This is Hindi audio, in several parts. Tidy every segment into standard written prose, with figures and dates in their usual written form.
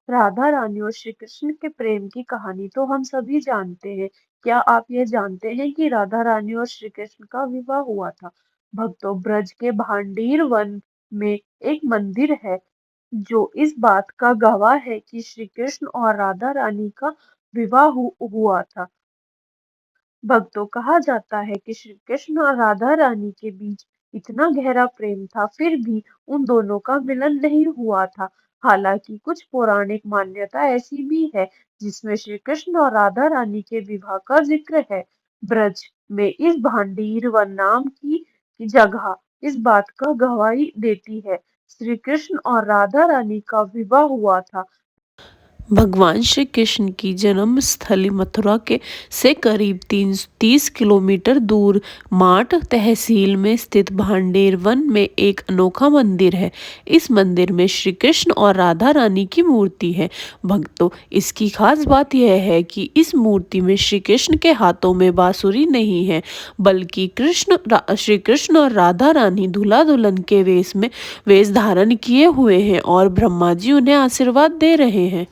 राधा रानी और श्री कृष्ण के प्रेम की कहानी तो हम सभी जानते हैं। क्या आप ये जानते हैं कि राधा रानी और श्री कृष्ण का विवाह हुआ था? भक्तों, ब्रज के भांडीर वन में एक मंदिर है जो इस बात का गवाह है कि श्री कृष्ण और राधा रानी का विवाह हुआ था। भक्तों, कहा जाता है कि श्री कृष्ण और राधा रानी के बीच इतना गहरा प्रेम था, फिर भी उन दोनों का मिलन नहीं हुआ था। हालांकि कुछ पौराणिक मान्यता ऐसी भी है जिसमें श्री कृष्ण और राधा रानी के विवाह का जिक्र है। ब्रज में इस भांडीर वन नाम की जगह इस बात का गवाही देती है। श्री कृष्ण और राधा रानी का विवाह हुआ था। भगवान श्री कृष्ण की जन्म स्थली मथुरा के से करीब 30 किलोमीटर दूर माठ तहसील में स्थित भांडेर वन में एक अनोखा मंदिर है। इस मंदिर में श्री कृष्ण और राधा रानी की मूर्ति है। भक्तों, इसकी खास बात यह है कि इस मूर्ति में श्री कृष्ण के हाथों में बांसुरी नहीं है, बल्कि श्री कृष्ण और राधा रानी दूल्हा दुल्हन के वेश धारण किए हुए हैं और ब्रह्मा जी उन्हें आशीर्वाद दे रहे हैं।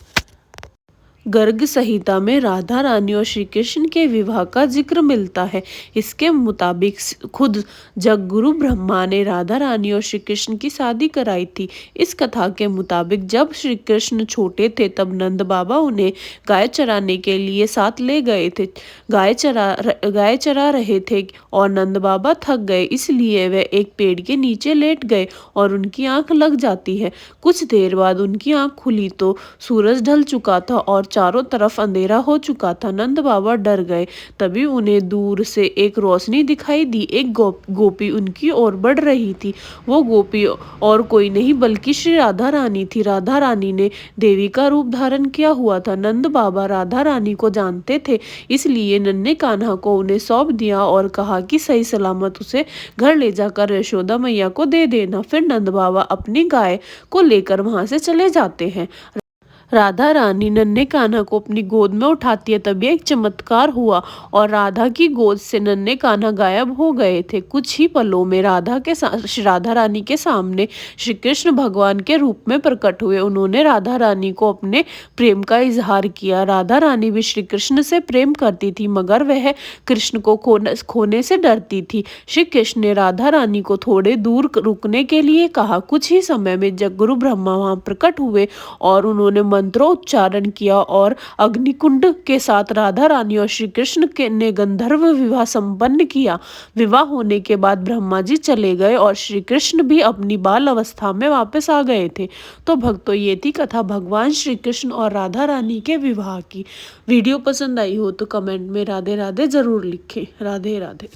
गर्ग संहिता में राधा रानी और श्री कृष्ण के विवाह का जिक्र मिलता है। इसके मुताबिक खुद जगगुरु ब्रह्मा ने राधा रानी और श्री कृष्ण की शादी कराई थी। इस कथा के मुताबिक जब श्री कृष्ण छोटे थे तब नंद बाबा उन्हें गाय चराने के लिए साथ ले गए थे। गाय चरा रहे थे और नंद बाबा थक गए, इसलिए वे एक पेड़ के नीचे लेट गए और उनकी आंख लग जाती है। कुछ देर बाद उनकी आंख खुली तो सूरज ढल चुका था और चारों तरफ अंधेरा हो चुका था। नंद बाबा डर गए। तभी उन्हें दूर से एक रोशनी दिखाई दी। एक गोपी उनकी ओर बढ़ रही थी। वो गोपी और कोई नहीं बल्कि श्री राधा रानी थी। राधा रानी ने देवी का रूप धारण किया हुआ था। नंद बाबा राधा रानी को जानते थे, इसलिए नन्हे कान्हा को उन्हें सौंप दिया और कहा कि सही सलामत उसे घर ले जाकर यशोदा मैया को दे देना। फिर नंद बाबा अपनी गाय को लेकर वहां से चले जाते हैं। राधा रानी नन्हे कान्हा को अपनी गोद में उठाती है। तभी एक चमत्कार हुआ और राधा की गोद से नन्हे कान्हा गायब हो गए थे। कुछ ही पलों में राधा रानी के सामने श्री कृष्ण भगवान के रूप में प्रकट हुए। उन्होंने राधा रानी को अपने प्रेम का इजहार किया। राधा रानी भी श्री कृष्ण से प्रेम करती थी, मगर वह कृष्ण को खोने से डरती थी। श्री कृष्ण ने राधा रानी को थोड़े दूर रुकने के लिए कहा। कुछ ही समय में जगगुरु ब्रह्मा वहां प्रकट हुए और उन्होंने मंत्रोच्चारण किया और अग्निकुंड के साथ राधा रानी और श्री कृष्ण ने गंधर्व विवाह संपन्न किया। विवाह होने के बाद ब्रह्मा जी चले गए और श्री कृष्ण भी अपनी बाल अवस्था में वापस आ गए थे। तो भक्तों, ये थी कथा भगवान श्री कृष्ण और राधा रानी के विवाह की। वीडियो पसंद आई हो तो कमेंट में राधे राधे जरूर लिखें। राधे राधे।